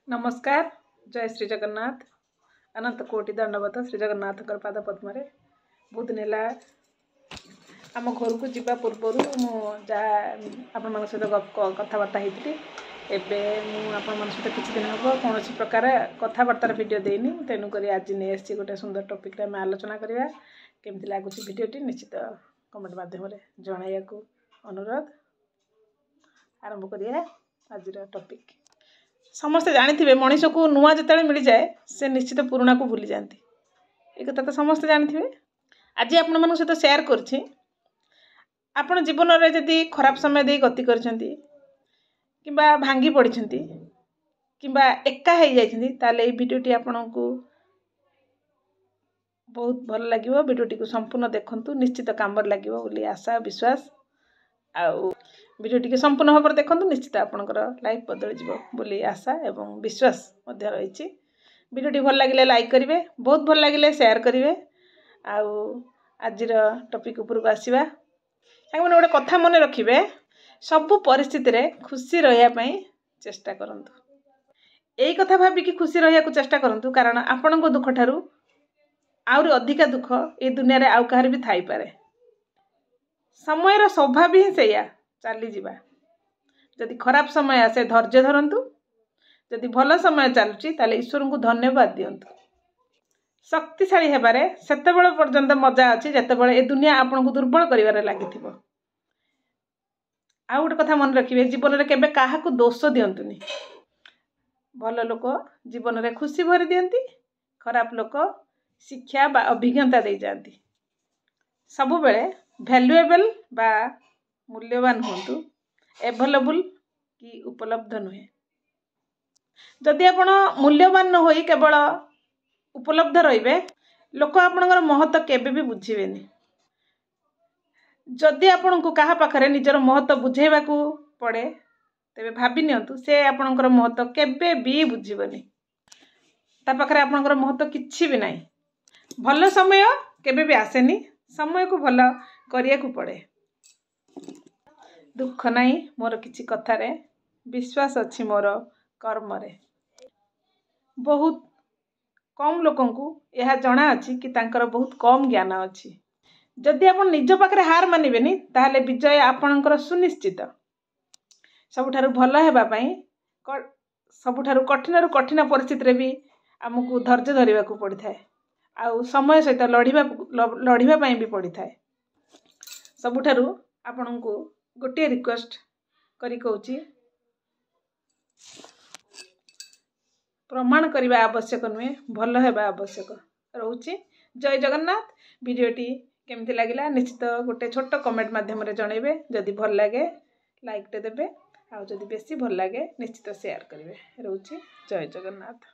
नमस्कार। जय श्री जगन्नाथ। अनंत कोटि दंडवत श्री जगन्नाथ पाद पद्म बहुत दिन है आम घर को जीवा पूर्वर मुझा आपण सहित कथबार्ता होती एवं सहित किसी दिन हम कौन प्रकार कथबार्तार वीडियो देनी तेणुक आज नहीं गोटे सुंदर टॉपिक आम आलोचना करवा केमती लगुच वीडियोटी निश्चित कमेंट माध्यम जन अनुरोध आरंभ करिया आज टॉपिक। समस्ते जानी मनीष को नुआ जिते मिल जाए से निश्चित पुराणा को भूली जाती एक कथा तो समस्ते जानी। आज आपण मन सहित शेयर करछि आपण जीवन में जदि खराब समय दे गति किंबा भांगी पड़ी किंबा एका हो जाए भिडियोटी आपण को बहुत भल लगे। भिडियोटी को संपूर्ण देखंतु निश्चित काम लगे बोली आशा विश्वास आउ भिडियोटी के संपूर्ण भाव में देखो निश्चित आपंकर लाइफ बदल बोली आशा एवं विश्वास रही। भिडियोटी भल लगे लाइक करेंगे बहुत भल लगे शेयर करेंगे। आज टॉपिक उपरको आसवा मैंने गोटे कथा मन रखिए सबु परिस्थिति रे खुशी रही चेष्टा करंतु यही कथा भाविकी खुशी रहा चेष्टा करंतु कारण आपण दुख ठारू आउरी अधिका दुख ये दुनिया रे आउ कहार भी थाई पारे। समय स्वभाव ही से चली जावा जदि खराब समय आसे धैर्य धरंतु जदि भल समय चलुची ताले ईश्वर को धन्यवाद दियंतु। शक्तिशाली हेबारे सेतेबेले पर्यंत मजा अच्छी जेतेबेले ए दुनिया आपन को दुर्बल करिवारे लागिथिबो। आ गोटे कथा मन रखिए जीवन में केबे काहा को दोष दियंतुनी। भल लोक जीवन में खुशी भरी दियंती खराब लोक शिक्षा बा अभिज्ञता दे जाती। सबु बेले वैल्यूएबल बा मूल्यवान होंतु एवेलेबल कि उपलब्ध नुहे। जदि आपण मूल्यवान न होई केवल उपलब्ध रहिबे लोक आपणकर महत्व केबे भी बुझिबेनी। जदि आपण को कहा पाखरे निजर महत्व बुझेबा को पड़े तेबे भाबी नियंतु से आपणकर महत्व केबे भी बुझिबनी। ता पाखरे आपणकर महत्व किछि भी नाही। भल समय केबे भी आसेनी समय को भल करिया को पड़े। दुख नहीं मोर किछि कथारे विश्वास अच्छी मोर कर्म रे। बहुत कम लोकन को यह जना अच्छी कि तांकर बहुत कम ज्ञान अच्छी। जदि आपण निज पाखरे हार मानिबेनी ताहले विजय आपणकर सुनिश्चित। सबुठारु भल हेबा पई सबुठारु कठिन परिस्थिति रे भी आमको धैर्य धरिबा को पड़ी थाए आउ समय सहित लड़िबा पई भी पड़ी थाए। सबुठारु आपण को गोटे रिक्वेस्ट करी कहूची प्रमाण करने आवश्यक नुहे भल हेबा आवश्यक रोची। जय जगन्नाथ। वीडियोटी केमती लगिला निश्चित गोटे छोट कमेंट माध्यम जनइबे। जदि भल लगे लाइक टे देबे आउ जदि बेसी भल लगे निश्चित शेयर करेंगे। रोची जय जगन्नाथ।